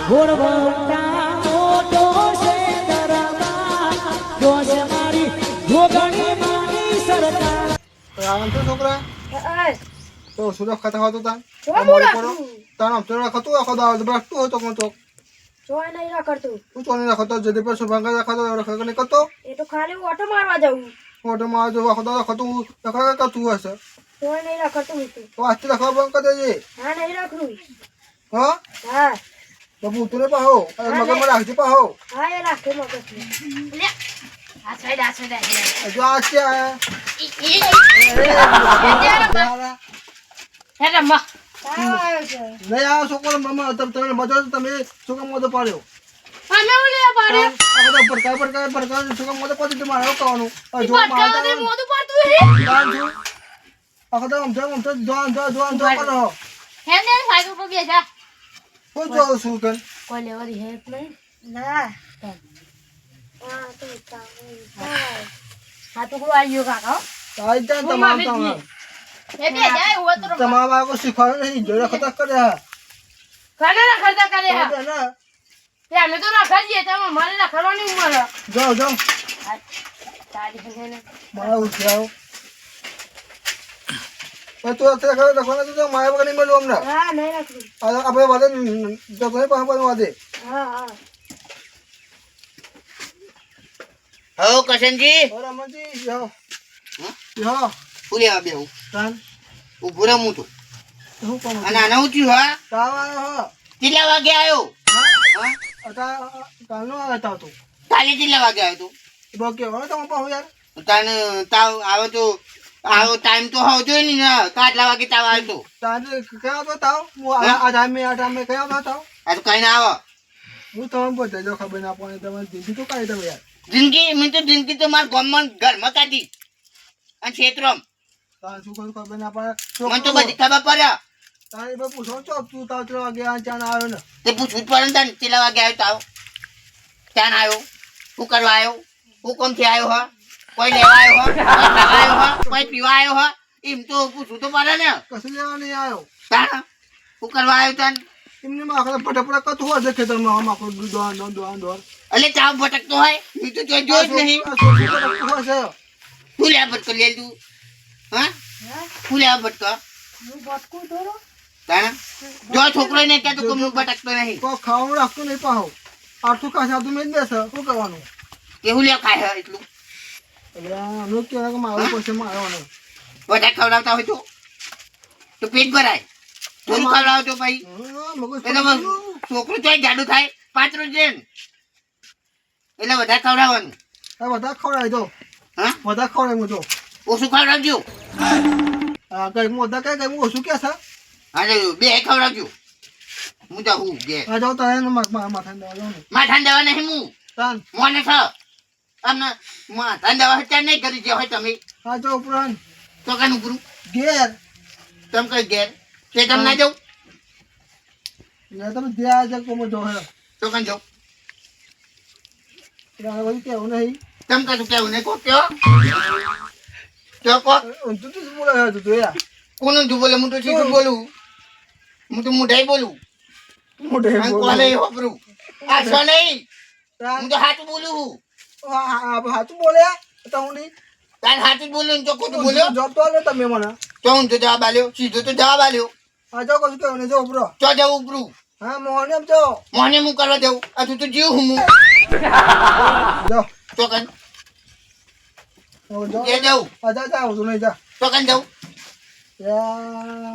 ઘોડવટા મોટો છે દરબાર જોશ મારી જોગણી માની સરકાર આનંદ તો છોકરા તો સુરક્ષ ખાતા હતો તા તાર આમ તો રાખતો આખો દાવ બસ તું હતો કોણ તો જોઈ નહીં રાખતો તું તો નહીં રાખતો જદી પર શુભાંગા રાખતો રખા ને કરતો એ તો ખાલી ઓટો મારવા જાઉં ઓટો માં જો આખો દાવ રાખતો રખા કરતું હશે જોઈ નહીં રાખતો હું તો આજથી રાખવા બંધ કરી દેજે હા નહીં રાખું હા હા બાબુ ઉતરે પાહો મગરમાં રાખજે પાહો હા એ રાખે મગજ લે આ સાઈડ જો આ છે હે રમ્મા નહીં આ છોકરો મમ્મા તમે મજો તમે છોકરો મોદો પાડ્યો અમે ઓલે પાડ્યો આ તો પડકા છોકરો મોદો પાડી તમારે કહેવાનું જો પડકા મોદું પાડતું હે આખો તો આમ તો જોન કરો હે ને સાઈકલ પર બેસા કોઈ જો શું કર કોઈ લેવાની હે નહીં ના હા તો હા તો કોઈ આવ્યો કાકા આઈ જા તમામ એ બે જાય હો તો તમામ આકો શીખવાડે નહીં જો ખતક કરે ખાના ખર્ચા કરે હા ના તે અમે તો ના કરીએ તમે મને ના કરવાની ઉંમર જાઓ તારી હે ને મારા ઉઠાઓ તો અત્યારે ખબર લખવાના તો મારા વગર નહીં મળ્યું અમને હા નહીં રાખું આપણે વાદે જગને પાસે વાદે હા હો કશનજી રમણજી યો ફૂલે આ બેહું તાન ઉભો રહે હું તો હું કોમ અને આના હું થયું હા તાવ આવ્યો કેટલા વાગે આવ્યો હા અતા કાલનો આવ્યો તું કાલે કેટલા વાગે આવ્યો તું બોકે હવે તો પાહો યાર તને તાવ આવે તો આવો ટાઈમ તો હોવો જોઈએ ને કેટલા વાગે તાવ આવ્યો તો તારે કયો તો તાવ હું આ ટાઈમે કયો તો તાવ આ તો કઈ ના આવો હું તમને બોલતો જો ખબર ના પડે તમારી દીદી તો કાઢી દઉં યાર જિંદગી મેં તો જિંદગી તો મારા ગામમાં ઘરમાં કાઢી અને ક્ષેત્રમાં તારે શું કરું ખબર ના પડે મને તો બધી ખબર પડે તારે એ પૂછો છો તું તાવ 3 વાગે આ ચાન આવ્યો ને તે પૂછવું જ પડે ને તને કેટલા વાગે આવ્યો તાવ ક્યાં આવ્યો શું કરવા આવ્યો હું કોમથી આવ્યો હા કોઈ લેવા આવ્યો હા કોઈ ખાવા આવ્યો હા કોઈ પીવા આવ્યો હા એમ તો પૂછવું તો પડે ને કશું લેવા નહીં આવ્યો તાણ શું કરવા આવ્યો તને એમને આખા ફટાફટ કતું હોય ખેતરમાં આમ આખું દોન એટલે ચાવ ભટકતો હોય એ તો જોઈ જ નહીં શું લેવા ભટકો લે તું હા શું લેવા ભટકો હું બટકું થોડો તાણ જો છોકરો ને કે તો હું ભટકતો નહીં કોઈ ખાવાનું રાખતું નહીં પાહો આઠું કાશ આવતું મેં જ બેસે શું કરવાનું કેવું લે ખાય એટલું એટલે અમે કહેવાય કે મારું પૈસા મારવાનું વધારે ખવડાવતા હોય તો પેટ ભરાય થોડું ખવડાવતો ભાઈ એટલે છોકરું ચોય જાડું થાય 5 રોજ જેમ એટલે વધારે ખવડાવવાનું બધા ખવડાવી દો હા બધા ખવડાવી દો ઓછું ખવડાવજો હા કઈ મોટા કઈ કઈ ઓછું કે છે હા બે ખવડાવજો હું તો હું બે આ જાઓ તારે માથાને દવા જાઓ ને માથાને દવા નહીં હું તાન મોને છ અમને માથાને દવા અત્યારે નહીં કરી જે હોય તમે હા જાઓ ઉપરાંત તો કાનું ગુરુ ઘેર તમે કઈ ઘેર તે તમે ના જાઉં તમે જ્યાં છે કોમ જો હે તો કઈ જાઉં બધું કેવું નહીં તમે કશું કેવું નહીં કો કયો કો તું તું બોલે તું યાર કોનું તું બોલે હું તો સીધું બોલું હું તો મોઢાઈ બોલું મોઢે કોને વાપરું આ છો નહીં હું તો સાચું બોલું હાચું બોલે તો હું નહીં તાર સાચું બોલું તો ખોટું બોલ્યો જોબ તો લે તમે મને તો હું તો જવાબ આલ્યો સીધો તો જવાબ આલ્યો હા જાઓ કશું કેવું નહીં જો ઉપરો તો જવું ઉપરું હા મોહન એમ જો મને હું કરવા દઉં આ તું તો જીવ હું જાઓ તો કન જાઓ કે જાઉં હા જા જા તું નહીં જા તો કન જાઉં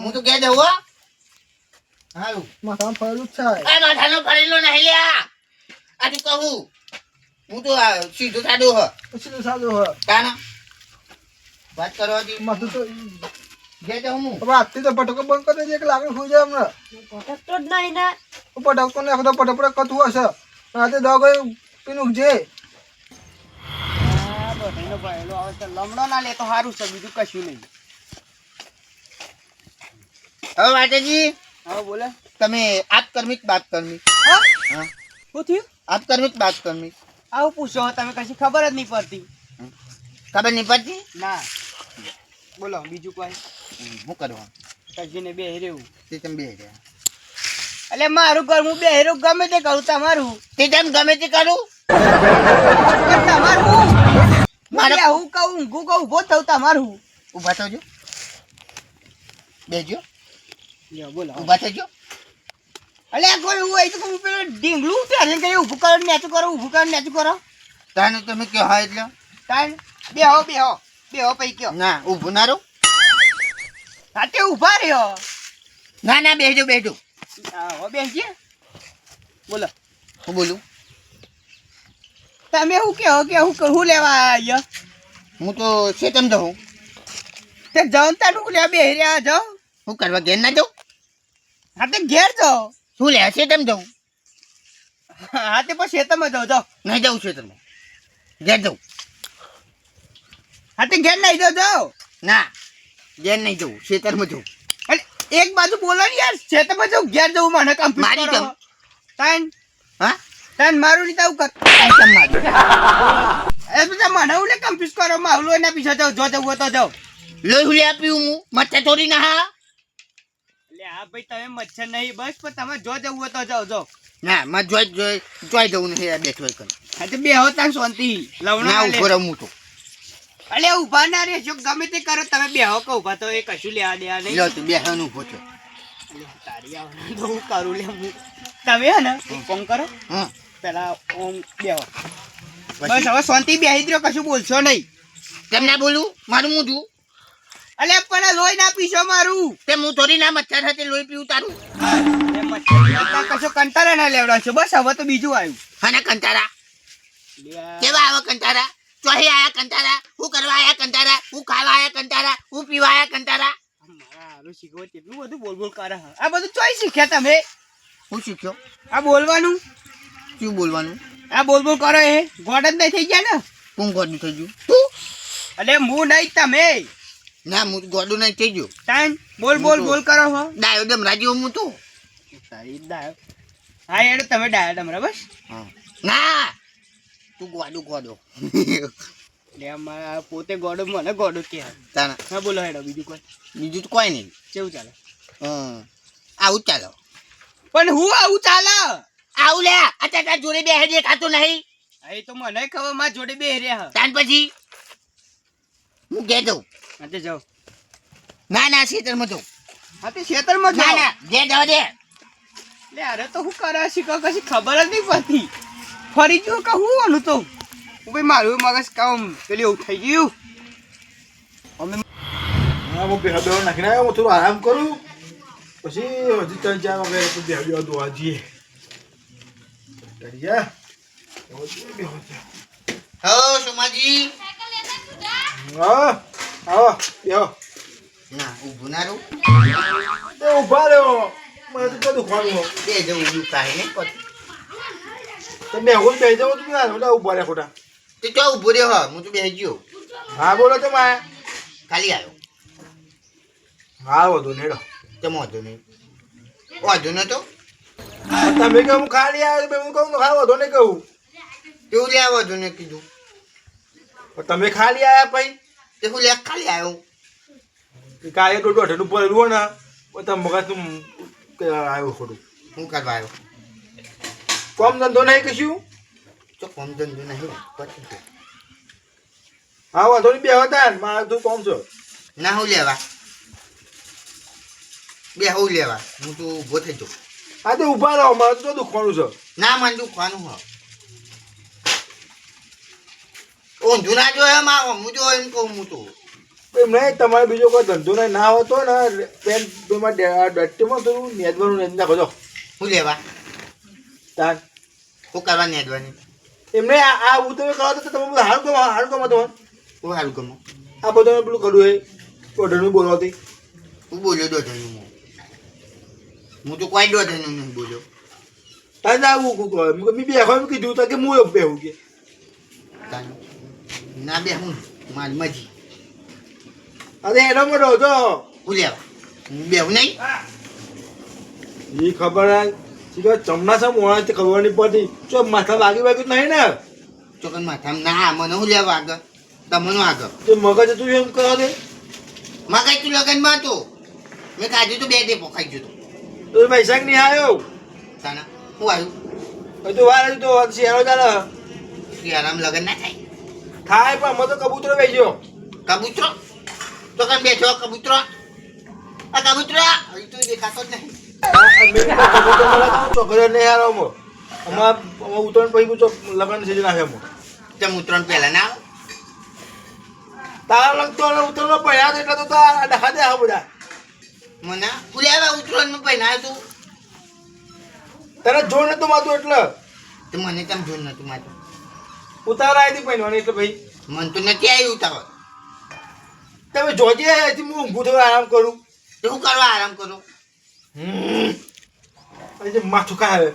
હું તો કે જાઉં હો હારું માથામાં ફરેલું જ છે આ માથાનો ફરેલો નહીં લ્યા આ તું કહું હું તો સીધો સાદો હ પછી સાદું હોય તાના વાત કરવા દી માથું તો કે જાઉં હું હવે આજથી તો પટકો બંધ કરી દેજે કે લાગણી ખોઈ જાય હમણાં ભટકતો જ નહીં ને પટકો ને આખો પટપટ કતું હશે રાતે દવા ગઈ પીનું જે લમડો ના લે તો સારું છે બીજું કશું નહીં હવે વાટેજી હા બોલે તમે આપ કર્મિક બાત કર્મિક હા હા શું થયું આપ કર્મિક બાત કર્મિક આવું પૂછો તમે કશી ખબર જ નહીં પડતી ખબર નહીં પડતી ના બોલો બીજું કોઈ શું કરવા કશીને બે રહેવું તે તમે બે રહ્યા એટલે મારું ઘર હું બેહરો ગમે તે કરું તમારું તે તેમ ગમે તે કરું પણ તમારું મારે હું કહું ઊંઘું કહું ઉભો થયું તમારું ઊભા થજો બેજો લ્યો બોલો ઊભા થજો અલે આ કોઈ એવું હોય તો હું પેલો ઢીંગલું ઉતારીને કઈ ઊભું કરો ને નેચું કરો ઊભું કરો ને નેચું કરો તાને તમે કહો હા એટલે તાન બેહો બેહો બેહો પૈ કયો ના ઊભું ના રહો સાથે ઊભા રહ્યો ના ના બેજો બેજો આવો બેસજે બોલો હું બોલું તમે શું કહો કે હું લેવા આવ્યા હું તો શેતમ જાઉં તે જાઉં તારું લેવા બેહી રહ્યા જાઓ હું કરવા ઘેર ના જાઉં હા તે ઘેર જાઓ શું લે શેતમ જાઉં હા તે પછી ખેતરમાં જાઓ જાઓ નહીં જાઉં શેતરમાં ઘેર જાઉં હા તે ઘેર નાઈ જાઓ જાઓ ના ઘેર નહીં જવું શેતરમાં જવું અરે એક બાજુ બોલો ને યાર ખેતરમાં જાઉં ઘેર જવું મને કમ્પ્લીટ મારી કરો જાઉં. તાન હા તાન મારું નહીં તાવું કર આઈટમ મારી એ બધા મને હું કમ્પ્લીટ કરો માવલો એના પીછે જાઓ જો જવું હોય તો જાઓ લોહી હુલે આપ્યું હું મચ્છર થોડી ના હા એટલે હા ભાઈ તમે મચ્છર નહીં બસ પણ તમે જો જવું હોય તો જાઓ જાઓ ના માં જોઈ જવું નહીં બેઠો કર હા તો બેહો તાન શાંતિ ના લવણા ઉભો રહું હું તો અલે ઊભા ના રહેશો ગમે તે કરો તમે બેહો કે ઊભા તો એ કશું લેવા દેવા નહીં લો તું બેહવાનું ઉભો છો તારી આવવાનું તો હું કરું લે હું તમે હે ને એક કામ કરો હા પેલા ઓમ બેહો બસ હવે શાંતિ બેહી જ રહ્યો કશું બોલશો નહીં કેમ ના બોલું મારું હું છું અલે પણ લોહી ના પીશો મારું તે હું થોડી ના મચ્છર સાથે લોહી પીવું તારું એ મચ્છર કશો કંટાળા ના લેવડાવશો બસ હવે તો બીજું આવ્યું અને કંટારા કેવા આવે કંટારા ચોહી આયા કંટારા હું કરવા આયા કંટારા હું ખાવા આયા કંટારા હું પીવા આયા કંટારા મારા હારું શીખવો કેટલું બધું બોલ બોલ કરે છે. આ બધું ચોઈ શીખ્યા તમે હું શીખ્યો આ બોલવાનું શું બોલવાનું આ બોલ બોલ કરો એ ગોડ જ નહીં થઈ ગયા ને હું ગોડું થઈ ગયું તું અલે હું નહીં તમે ના હું ગોડું નહીં થઈ ગયું ટાઈમ બોલ બોલ બોલ કરો હો ડાયો ડમ રાજીઓ હું તું તારી ડાયો હા યાર તમે ડાયો ડમરા બસ હા ના તું ગોડો લે અમારા પોતે ગોડો મને ગોડો કે તાના હા બોલો હેડો બીજું કોઈ બીજું તો કોઈ નહીં કેવું ચાલે આવું ચાલો પણ હું આવું ચાલે આવું લે અત્યારે જોડે બે હેડી ખાતું નહીં હા એ તો મને ખબર મારા જોડે બે રહ્યા તાન પછી હું ઘેર જાઉં હા તે જાઓ ના ના ખેતરમાં જાઉં હા તે ખેતરમાં ના જાઓ ના ઘેર જવા દે લે અરે તો હું કરે શીખો કશી ખબર જ નહીં પડતી ફરી ગયું કે હું આનું તો હું ભાઈ મારું મગજ કામ પેલી એવું થઈ ગયું અમે હા હું બેહો બેહો નાખીને આવ્યો હું થોડું આરામ કરું પછી હજી 3-4 વાગે તો બેહો દોવા જઈએ ડરિયા બેહો હો સોમાજી હા આવો બેહો ના ઊભું ના રહું એ ઊભા રહ્યો મને તો બધું ખવાનું બે જવું ઊભું કાંઈ નહીં પછી તમે હું બેહી જાવ તું યાર બધા ઊભા રહ્યા ખોટા તે તો ઊભો રહ્યો હા હું તો બેસી ગયો હા બોલો તમે ખાલી આવ્યો હા વધુ નેડો તેમ વાંધો નહીં વાંધો નતો તમે કહું ખાલી આવ્યો હું કહું હા વધુ નહીં કહું એવું લે વાંધો નહીં કીધું પણ તમે ખાલી આવ્યા પછી તે હું લે ખાલી આવ્યો કાલે તો દોઢનું પડેલું ને તમે મગજ તું આવ્યો ખોટું હું કરવા આવ્યો કોમ ધંધો નહીં કશું તો કોમ ધંધો નહીં પછી તો. હા વાંધો નહીં બે હતા મારે તું કોમ છો ના હું લેવા બે હું લેવા હું તો ઊભો થઈ જાઉં હા તો ઊભા રહો મારે તો દુખવાનું છે ના મને દુખવાનું હો ઊંધું ના જોયે માં હું જો એમ કહું હું તો એમ નહીં તમારે બીજો કોઈ ધંધો નહીં ના હોતો ને પેન પેમાં ડટ્ટીમાં થોડું નેદવાનું નેદ નાખો છો હું લેવા તાર હું કરવા નેદવાની એમ નહીં આ હું તમે કરો તો તમે બધું હારું ગમો તમારે હું હારું ગમો આ બધું પેલું કર્યું એ ઓઢરનું બોલવાથી હું બોલ્યો દોઢનું હું તો કોઈ દોઢનું નહીં બોલ્યો તારે ના આવું મેં બેહવા એમ કીધું તો કે હું બેહું કે ના બે હું મારી મજી અરે એનો મોટો છો હું લેવા હું બેહું નહીં એ ખબર શીખો ચમના છે મોડા તે ખબર નહીં પડતી જો માથા વાગ્યું નહીં ને ચોકન માથા ના મને હું લેવા આગળ તમને આગળ તો મગજ તું એમ કરો દે માં કઈ તું લગનમાં હતો મેં કાઢ્યું તો બે દે પોખાઈ ગયું તો પૈસા નહીં આવ્યો તાના હું આવ્યું હજુ તો વાર હજુ તો શિયાળો ચાલે શિયાળામાં લગન ના થાય થાય પણ અમે તો કબૂતરો બેસ્યો કબૂતરો તો કેમ બેઠો કબૂતરો આ કબૂતરો હજી તો દેખાતો જ નહીં છોકરીઓ નહીં હારો અમાર ઉત્તરાયણ પછી લગ્ન સીઝન આવે અમે તેમ ઉત્તરાયણ પહેલા ના આવે તારા લગતો ઉત્તરાયણ પડ્યા એટલે તો ડખા દે હા બધા મને ઉલ્યા ઉત્તરાયણમાં પહેલા તું તને જોર નતું માતું એટલે તો મને કેમ જોર નતું માતું ઉતારા આવી પહેરવાની એટલે ભાઈ મન તો નથી આવ્યું ઉતાવળ તમે જોજે અહીંથી હું ઊંઘું થયું આરામ કરું તો હું કરવા આરામ કરું અહીં માથું ખાય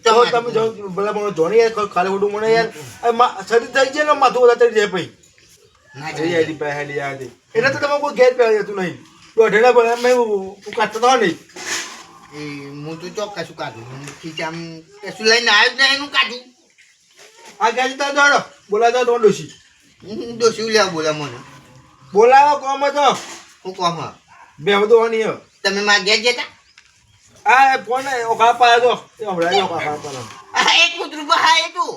તો તમે જો ભલા મને જોને યાર ખાલી ખોટું મને યાર શરીર થઈ જાય ને માથું બધા થઈ જાય ભાઈ ના જઈ આવી પહેલી આવી એટલે તો તમે કોઈ ગેર પહેરી જતું નહીં દોઢેલા ભલે મેં હું કાઢતો તો નહીં એ હું તો ચોક્કસ શું કાઢું હું ખીચામ કશું લઈને આવ્યો જ નહીં હું કાઢું આ ગયા જતા દોડો બોલાવતા તો ડોસી હું દોષી લેવા બોલા મને બોલાવો કોમ હતો હું કોમ હા બે બધું નહીં તમે મારા ઘેર જતા આ ફોન ઓખા પાડે તો એ હમણાં ઓખા પાડે એક કૂતરું બહાર તું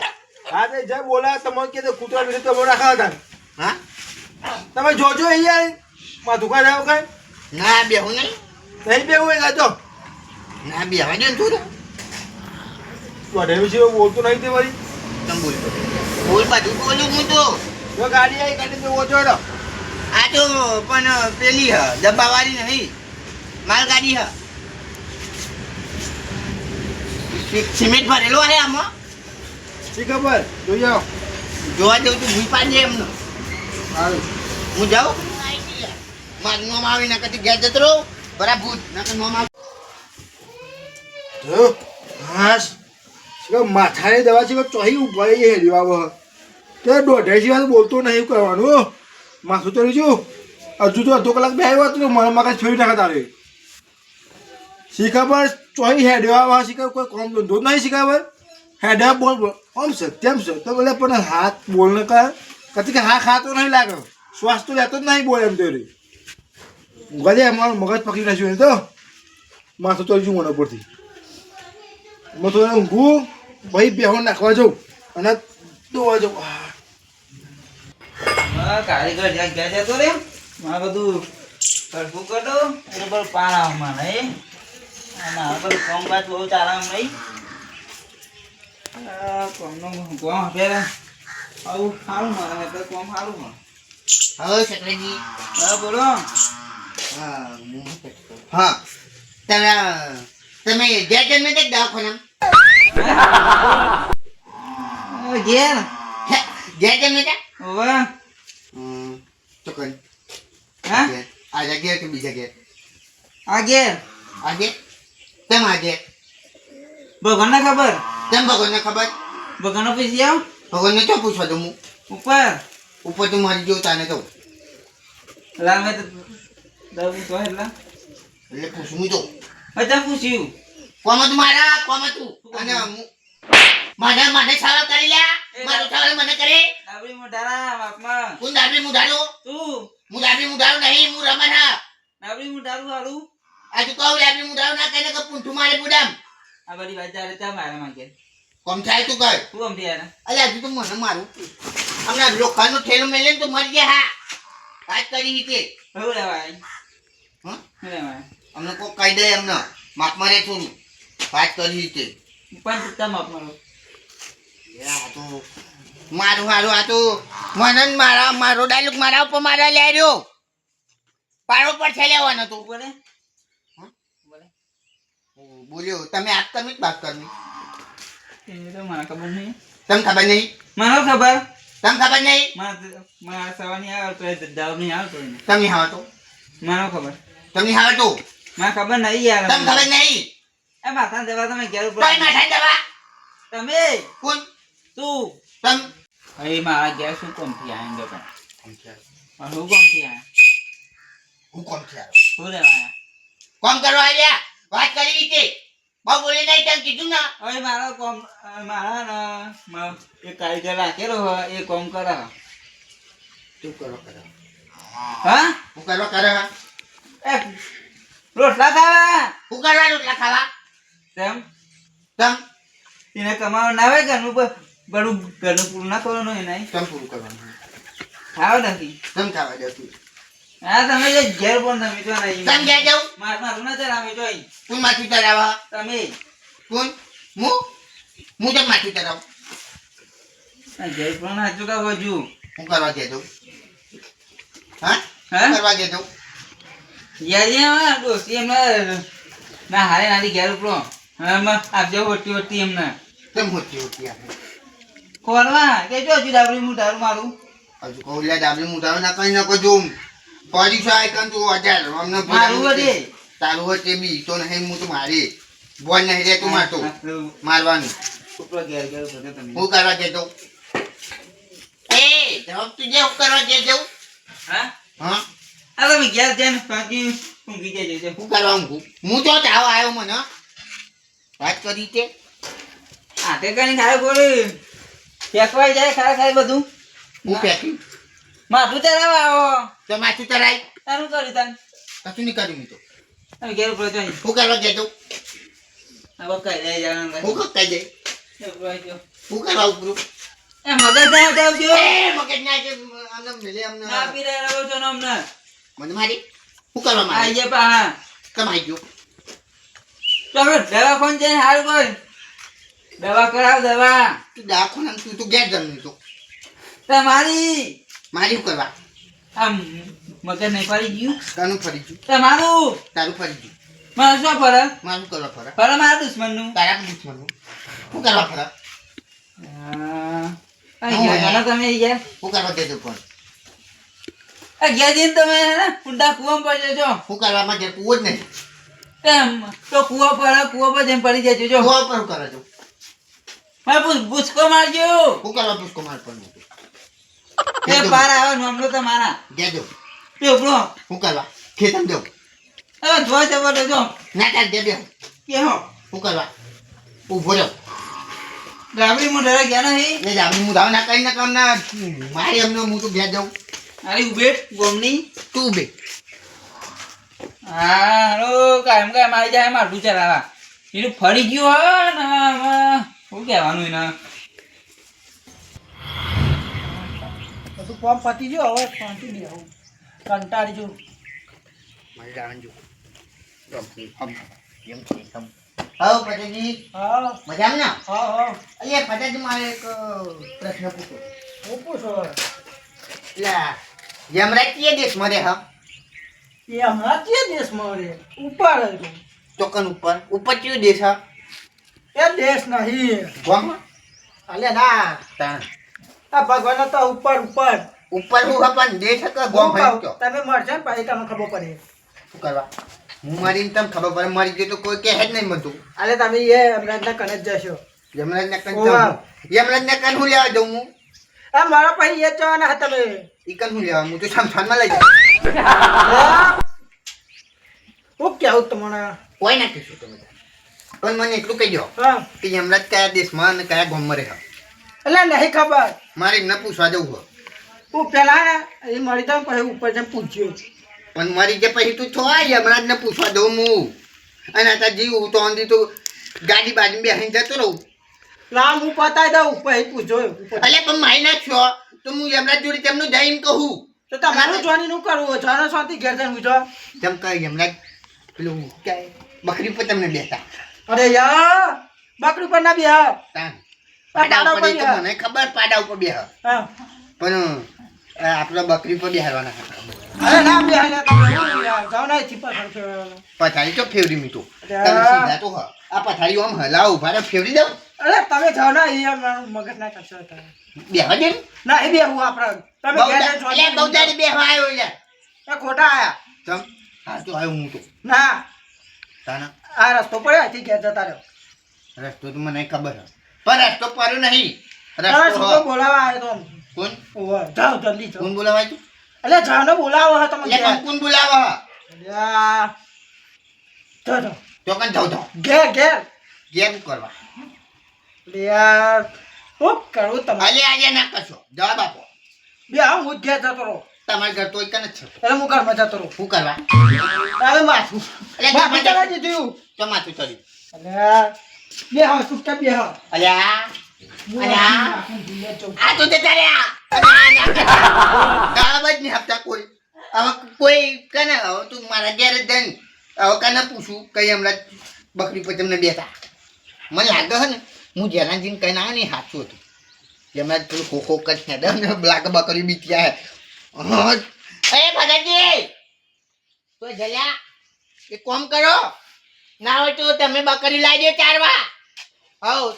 હા તે જે બોલા તમે કે કૂતરા લીધે તમે રાખા હતા હા તમે જોજો અહીંયા માથું ખાઈ રહ્યો કઈ ના બેહું નહીં નહીં બેવું એ ગાતો ના બેહવા દે ને થોડું દોઢે વિશે બોલતું નહીં તે વળી તમે બોલતો બોલ બધું બોલું હું તો જો ગાડી આવી ગાડી ઓછો રહ્યો આ તો પણ પેલી હ ડબ્બાવાળી નહીં માલગાડી હ સિમેન્ટ ભરેલો હે આમાં શી ખબર જોઈ આવો જોવા જવું તું ભૂઈ પાડજે એમનો સારું હું જાઉં મારું નામ આવી ના કદી ઘેર જતો રહું બરાબર ના કે નામ જો હાસ માથાની દવા છે ચોહી ઉભા હેર્યો આવો તે દોઢે સિવાય બોલતો નહીં કરવાનું માથું તો રહ્યું હજુ તો અડધો કલાક બે આવ્યો હતો મને મગજ ફેરી નાખા તારે શી ખબર ચોહી હેડ્યો આવા શી ખબર કોઈ કોમ ધંધો નહીં શી ખબર હેડ્યા બોલ આમ છે તેમ છે તો બોલે પણ હાથ બોલ ને કર કદી કે હા ખાતો નહીં લાગે શ્વાસ તો લેતો જ નહીં બોલે એમ તો રે ગજે અમારું મગજ પકડી નાખ્યું તો માથું તો રહ્યું મને પરથી હું તો ઊંઘું ભાઈ બેહો નાખવા જાઉં અને દોવા જાઉં કારીગર જ્યાં ગયા જતો રે માં બધું સરખું કરી દો એટલે બધું પાર આવમાં નહીં અને આ બધું કામ બાદ બહુ ચાલામ નહીં કોમનો કોમ આપે આવું સારું મને એટલે કોમ સારું મને હવે સકરેજી હા બોલો હા તમે ઘેર જન્મે તે દવાખાના ઘેર ઘેર જન્મે તે ઓવે ચોકન હા આ જગ્યા કે બીજા ઘેર આ ઘેર આજે તેમ આજે ભગવાનને ખબર તેમ ભગવાનને ખબર ભગવાનનો પૈસા આવ ભગવાનને તો પૂછવા દઉં હું ઉપર ઉપર તો મારી જેવું તાને તો લામે તો દવું તો એટલે પૂછવું તો અચ્છા પૂછ્યું કોમ તું મારા કોમ તું અને મને મને સારા કરી લે મારું સારા મને કરે ડાબડી મોઢારા બાપમાં કોણ દાબી મુઢાડો તું હું દાબી મુઢાડો નહીં હું રમણ હા ડાબડી મોઢારું હારું આ તું કહું દાબી મુઢાડો ના કને કે પૂંઠું મારે બુડામ આ બધી વાત ચાલે ત્યાં મારા માંગે કોમ થાય તું કર તું અમથી યાર અલ્યા તું તો મને મારું હમણાં લોખંડનો ઠેલો મેલે તો મરી ગયા હા વાત કરી રીતે હવે લેવાય હા લેવાય અમને કોઈ કહી દે એમને માપ મારે થોડું વાત કરી રીતે પણ તું માપ મારો આ તો મારું હારું આ તો મને મારો ડાયલોગ મારા ઉપર મારા લે રહ્યો પાડો પર છે લેવાનો તું બોલે બોલે બોલ્યો તમે આપ તમે જ વાત કરવી એ તો મને ખબર નહીં તમને ખબર નહીં મને ખબર તમને ખબર નહીં મારા સવાની આવતો જવાબ નહીં આવતો એને તમને હા તો મને ખબર તમને હા તો મને ખબર નહીં યાર તમને ખબર નહીં એ માથા દેવા તમે ઘેર ઉપર કોઈ માથા દવા તમે કોણ તું તમ અરે મારા ઘેર શું કોમ થી આયા પણ હું કોમ થી આયા હું કોમ થયા શું લેવા કોમ કરવા આવ્યા વાત કરી રીતે બહુ બોલી નહીં તેમ કીધું ના હવે મારો કોમ મારા એક કારીગર રાખેલો હોય એ કોમ કરે તું કરો હા હું કરવા કરે એ રોટલા ખાવા હું કરવા રોટલા ખાવા તેમ તમ એને કમાવા ના આવે ઘરનું બડું ઘરનું પૂરું ના કરવાનું એના તમ પૂરું કરવાનું ખાવ નથી તમ ખાવા દે તું હા તમે જે ઘેર પણ તમે જો નહીં તમ ક્યાં જાઉં મારું ના ચલાવે જોઈ તું માથું ચડાવવા તમે કોણ હું તો માથું ચડાવ ઘેર પણ ના ચુકા હજુ હું કરવા દે દઉં હા હા? કરવા દે દઉં યાર દોસ્તી એમને ના હારે નાની ઘેર ઉપરો એમાં આપજો હોટી હોટી એમને તમ હોતી હોતી આપણે ખોલવા કે જો હજુ ડાબરી હું દારૂ મારું હજુ કહું લે ડાબલી મુઢાવે ના કઈ ના જોઉં પડી છે કન તું અજાર અમને મારું વધે. તારું હોય તે બી તો નહીં હું તો મારી બોલ નહીં રે તું મારતો મારવાનું ઉપરો ઘેર ઘેર બધે તમે હું કરવા દેતો એ જવાબ તું જે હું કરવા દે દઉં હા હા આ તમે ઘેર જઈને બાકી ઊંઘી જાય છે હું કરવા ઊંઘું હું તો જાવ આવ્યો મને વાત કરી તે આ તે કઈ ખાય બોલી ફેંકવાઈ જાય ખાય ખાય બધું હું પેકી માથું ચલાવવા આવો તો માથું ચરાય તારું કર્યું તાન કશું નહીં કર્યું મેં તો તમે ઘેર ઉપર જઈ હું કરવા દેતો હવે કઈ લઈ જવાનું હું કઈ દે હું કરવા ઉપરું એ મગજ ના જાવજો એ મગજ ના છે અમને મિલે અમને ના પી રહ્યા છો ને અમને મને મારી હું કરવા મારી આઈએ પા કમાઈ ગયો તમે દવા કોણ જઈને હારું કર દવા કરાવ દવા તું દવાખાના તું તો ગેર જમી તો તમારી મારી શું કરવા આમ મગજ નહીં પડી ગયું તારું ફરી ગયું તમારું તારું ફરી ગયું મારે શું ફરક મારું કરવા ફરક ફરક મારા દુશ્મન નું તારા પણ દુશ્મનનું શું કરવા ફરક તમે ગયા શું કરવા દેતો પણ ગયા જઈને તમે હે ને ઊંડા કૂવામાં પડી જજો શું કરવામાં જે કુવો જ નહીં એમ તો કૂવા પર જેમ પડી જજો જો કુવા પર શું કરે તું મારે ભૂસકો મારજો શું કરવા પુષ્કો માર પર એ પાર આવે મામલો તમારા દે દો તે ઉપડો શું કરવા ખેતમ દો હવે જોવા જવા દેજો ના તાર દે દે કે હો શું કરવા ઊભો રહ્યો ગાબડી માં ડરા ગયા નહીં એ જામી હું ધાવ ના કઈ ના કામ ના મારી અમને હું તો ઘેર જાઉં અરે ઉભેટ ગોમની તું બે હા હાલો કાયમ કાયમ આવી જાય મારું ચલાવા એનું ફરી ગયું હોય ને આમાં શું કહેવાનું એના બધું કોમ પતી ગયો હવે શાંતિ નહીં આવું કંટાળી જો મારી રાવણ જો એમ છે તમ આવો પટેજી હા મજામાં ના હા હા અલ્યા પટેજી મારે એક પ્રશ્ન પૂછો હું પૂછો એટલે યમરાજ કયા દેશમાં રહે હા એ હમણાં તે દેશમાં રે ઉપર હતું. ચોકન ઉપર કયો દેશ હા એ દેશ નહીં ગોમાં અલ્યા ના તાણ આ ભગવાન તો ઉપર ઉપર ઉપર હું હા પણ દેશ કે ગોમ હું ભાઈ કહું, કયો તમે મળશે ને પછી તમને ખબર પડે શું કરવા હું મારી તમ ખબર પડે મારી ગયો તો કોઈ કહે જ નહીં મળતું અલે તમે એ હમણાં કને જ જશો યમરાજ ને કન ઓવા. યમરાજ ને કન હું લેવા જઉં હું આ મારા પછી એ જ જવાના હતા તમે ઈ કન હું લેવા હું તો સમસાનમાં લઈ જાઉં હું કેવું તમને કોઈ ના કહીશું તમે પણ મને એટલું કહી દો હા કે યમરાજ કયા દેશમાં અને કયા ગામમાં રહે એટલે નહીં ખબર મારે એમને પૂછવા જવું હોય હું પેલા ને એ મળી જાઉં પછી ઉપર જઈને પૂછ્યું પણ મારી જે પછી તું છો યમરાજ ને પૂછવા દઉં હું અને અત્યારે જીવ તો અંધી તો ગાડી બાજુ બેસીને જતો રહું લામ હું પતાઈ દઉં પછી પૂછજો અલે પણ મારી નાખ્યો તો હું યમરાજ જોડે તેમનું જઈને કહું તો તમારું જોવાની નું કરવું જાનો શાંતિ ઘેર જઈને પૂછો તેમ કહે યમરાજ પેલું ક્યાંય બકરી પર તમને બેસતા અરે યાર બકરી પર ના બે તાન પાડા પાડા ઉપર ઉપર તો મને ખબર પાડા ઉપર બેહ હા પણ આપણે બકરી પર બેહારવાના હતા અરે ના બે જાવ ના ચીપા ખર્ચો પથારી તો ફેવરી મીઠો અરે. તમે સીધા તો હ આ પથારી આમ હલાવું ભારે ફેવરી દઉં અરે તમે જાવ ના એ મારું મગજ ના કરશો બેહવા દે ને. ના એ બે હું આપણે તમે ઘેર જઈને એટલે શાંતિ બહુદારી બેહવા આવ્યો યાર એ ખોટા આયા તમ હા તો આવ્યો હું તો ના તાના આ રસ્તો પડ્યો અહીંથી ઘેર જતા રહ્યો રસ્તો તો મને ખબર હે પણ રસ્તો પડ્યો નહીં તમે રસ્તો શું હ. બોલાવા આવ્યો તો કોણ ઓવે, જાઓ જલ્દી જાઓ કોણ બોલાવાય તું એટલે જાનો બોલાવો હે તમે એટલે ઘેર. પણ કોણ બોલાવા અલ્યા. જાઓ, જાઓ. તો કન જાઉં જાઉં ઘેર ઘેર જેમ કરવા યાર શું કરું તમે અલે આજે ના કરશો જવાબ આપો બે હા હું જ ઘેર જતો રહો તમારે ઘર તો એક જ છે એટલે હું ઘરમાં જતો રહું શું કરવા હવે માથું એટલે માથું ઘરમાં ચડાવી દીધું તો માથું ચડ્યું અલ્યા બે હા ચૂપચાપ બે હા અલ્યા અલ્યા આ તો જતા રહ્યા કામ જ નહીં આપતા કોઈ હવે કોઈ કને હવે તું મારા ઘેર જ જઈને હવે કને પૂછું કઈ હમણાં બકરી પર તમને બેઠા મને લાગે છે ને હું જેનાજીને કઈ ના ને સાચું હતું જેમના પેલું ખોખો કચ ને લાગે બકરી બીત્યા હે એ ભગાજી તો જલ્યા એક કામ કરો ના હોય તો તમે બકરી લાવી દો ચારવા હવ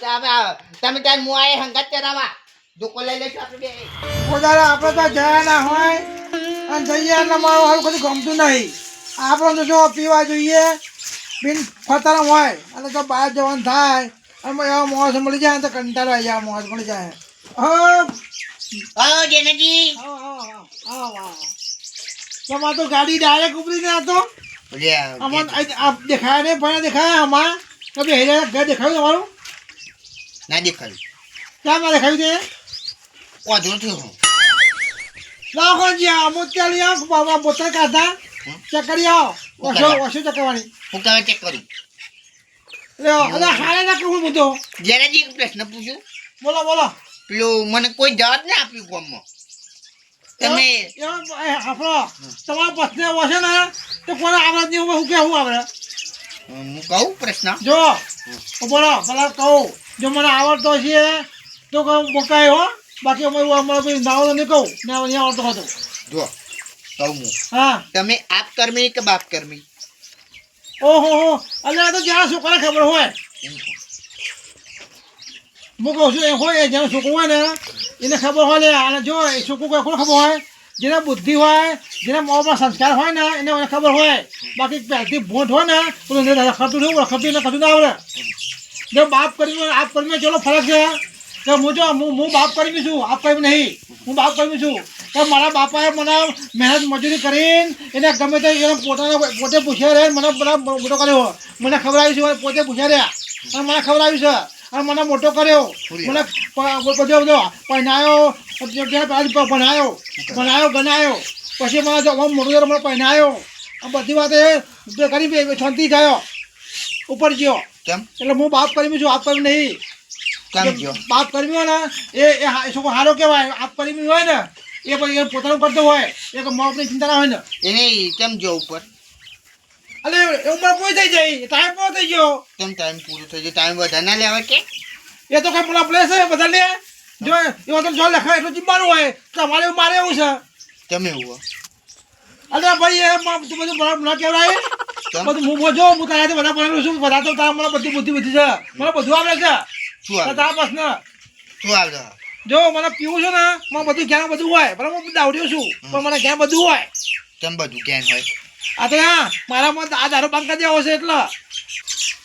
તમે ત્યાં મુઆએ હંગાત ચરાવા ધોકો લઈ લેજો આપણે બે પોતાને આપણે તો જયા ના હોય અને જઈએ એટલે મારું હાલ કશું ગમતું નહીં આપણે તો જો પીવા જોઈએ બિન ખતરમ હોય અને જો બહાર જવાનું થાય અને એવા મોસ મળી જાય તો કંટાળો આવી જાય મોસ મળી જાય હો જેનાજી તમારે તો ગાડી ડાયરેક્ટ ઉપરી ને આતો આમાં દેખાય નહીં પણ દેખાય આમાં તમે ઘર દેખાયું તમારું ના દેખાયું ક્યાં માં દેખાયું છે વાંધો થયો હું લાવો જ્યાં અમુક ત્યાં લઈ આવો બોતલ કાઢા ચેક કરી આવો ઓછો ચકવાની હું તમે ચેક કરું અરે હારે ના કહું બધો જેનાજી એક પ્રશ્ન પૂછું બોલો બોલો પેલું મને કોઈ જવાબ ના આપ્યું ગામમાં તમે આપણો તમારો પ્રશ્ન એવો છે ને તો કોને આવડત નહીં હું કેવું આપણે હું કહું પ્રશ્ન જો બોલો પેલા કહું જો મને આવડતો છે તો મોકાય હો બાકી અમારે કોઈ નાવ નહીં કહું ને નહીં આવડતો હતો જો કહું હું હા તમે આપ કર્મી કે બાપ કર્મી ઓહો હો એટલે તો જ્યાં છોકરાને ખબર હોય હું કહું છું એ હોય જેનો છોકરો હોય ને એને ખબર હોય ને અને જો એ છોકરો કોઈ કોને ખબર હોય જેને બુદ્ધિ હોય જેને મોમાં સંસ્કાર હોય ને એને ખબર હોય બાકી પહેલથી ભોટ હોય ને તો રખડતું નહીં રખડતું એને કશું ના આવડે જો બાપ કરી આપ કરી ચલો ફરક છે કે હું બાપ કરી છું આપ કરી નહીં હું બાપ કરી છું તો મારા બાપાએ મને મહેનત મજૂરી કરીને એને ગમે તે એને પોતે પૂછ્યા રહે મને બધા મોટો કર્યો મને ખબર આવી છે પોતે પૂછ્યા રહ્યા અને મને ખબર આવી છે અને મને મોટો કર્યો મને બધો પહેનાયો ભણાયો ગણાયો પછી મને મોટો મને પહેનાયો આ બધી વાત એ કરી શાંતિ થયો ઉપર ગયો કેમ એટલે હું બાપ કરી છું આપ કરી નહીં કેમ ગયો બાપ કર્મી હોય ને એ છોકરો સારો કહેવાય આપ કર્મી હોય ને એ પછી એ પોતાનું કરતો હોય એ મા બાપની ચિંતા ના હોય ને એને કેમ ગયો ઉપર અરે ઉંમર પૂરી થઈ જાય ટાઈમ પૂરો થઈ ગયો કેમ ટાઈમ પૂરો થઈ ગયો ટાઈમ વધારે ના લેવા કે એ તો કઈ પેલા પ્લેસ છે બધા લે જો એમાં તો જો લખાય એટલું ચીમવાનું હોય તમારે મારે એવું છે તમે એવું અરે ભાઈ એ તું બધું ના કહેવાય બધું હું જો હું તારાથી બધા ભણેલું છું બધા તો તારા મને બધી બુદ્ધિ છે મને બધું આવડે છે શું આવે તારા પ્રશ્ન શું આવે જો મને પીવું છે ને મને બધું જ્ઞાન બધું હોય બરાબર હું દાવડ્યો છું પણ મને જ્ઞાન બધું હોય કેમ બધું જ્ઞાન હોય આ તો હા મારામાં આ દારૂ બંધ કરી દેવો છે એટલે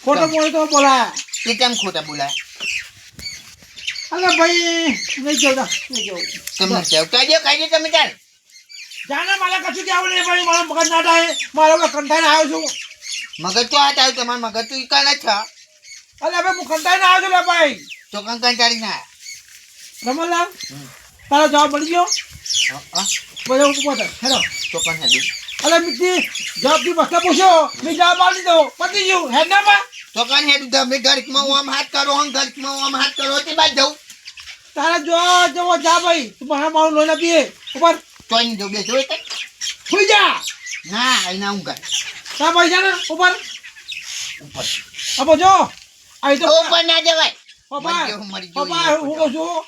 ખોટો બોલે તો બોલાય એ કેમ ખોટા બોલાય અરે ભાઈ નહીં જવું નહીં જવું તમને કહી દો તમે ચાલ જાણે મારે કશું કહેવું નહીં ભાઈ મારો મગજ ના થાય મારો કંટાઈને આવ્યો છું મગજ તો આ ચાલ્યું તમારું મગજ તો ઈકા ન છે અરે ભાઈ હું કંટાઈને આવ્યો છું લે ભાઈ તો કંકણ ચાલી ના રમણલાલ તારો જવાબ મળી ગયો બધા હું પોતે હેલો તો કંકણ હેડી અરે મિત્રી જવાબથી પ્રશ્ન પૂછ્યો મેં જવાબ આપી દીધો પતી ગયું હેડ ના માં તો કંકણ હેડી તમે ઘરમાં હું આમ હાથ કરો ઘરમાં હું આમ હાથ કરો તે બાદ જાઉં તારા જો જવો જા ભાઈ તું મારું લોહી ના પીએ ઉપર ચોઈન જાઉં બેસો એટલે સુઈ જા ના અહીંના ઊંઘા તા ભાઈ જા ને ઉપર ઉપર અબો જો અહીં તો ઉપર ના જવાય પપ્પા મરી પપ્પા ગયો હું કહું છું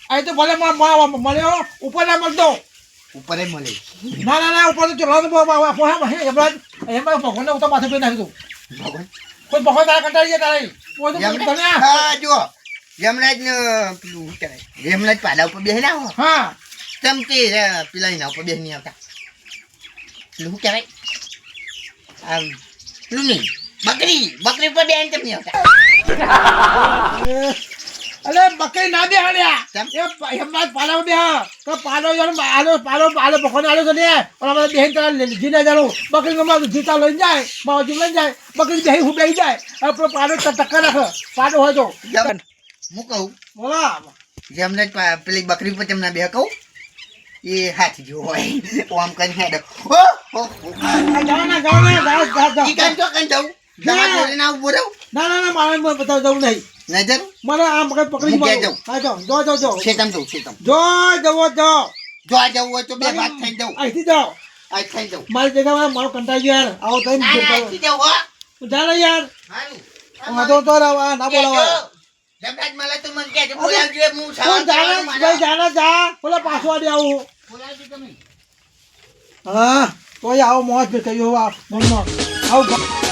અહીં તો ભલે મળ્યો ઉપર ના મળતો ઉપર મળે ના ઉપર તો ચલો એમાં ભગવાનને ઉતા માથે પડી નાખી દઉં ભગવાન કોઈ ભગવાન તારા કંટાળી જાય તારા હા જો યમરાજ ને પેલું શું કહેવાય યમરાજ પાડા ઉપર બેસી ના હો હા તેમ કે પેલા એના ઉપર બેસી નહીં આવતા પેલું શું કહેવાય આમ પેલું નહીં બકરી ઉપર બેસી તેમ નહીં આવતા અરે બકરી ના બે હાલ્યા કેમ? એમના પાલો બે તો પાલો આલો ભગવાન આલો તો લે પણ અમે બેહીન તારા જીને જાણું બકરી ગમે જીતા લઈને જાય બાજુ લઈને જાય બકરી બેહી હું બેહી જાય આપણો પાલો ટક્કર રાખે પાલો હોય તો હું કહું બોલો યમરાજ પેલી બકરી ઉપર તેમના બે કહું એ હાથી જેવો હોય આમ કરીને હેડો જાઓ ઈ કાન તો કાન જાઉં તમારા જોડે ના ઉભો રહું ના ના ના મારે બધા જવું નહીં નહીં જરૂર મને આ મગજ પકડી હું મારું. ક્યાં હા જો શેતમ જવું શેતમ જો જવો જો જો આ જવું હોય તો બે ભાગ થઈ જવું અહીંથી જાઓ આ થઈ જવું મારી જગ્યામાં મારો કંટાળી ગયો યાર આવો થઈ ના અહીંથી જવું હો જાણે યાર હારું વાંધો તો ના બોલાવાય જબરાજ મળે તો મને કહેજો બોલાવજો હું કોણ સવાર જાણે ભાઈ જાણે જા બોલે પાછો આડી આવું બોલાવજો તમે હા તોય આવો મોજ કહ્યું મનમાં આવું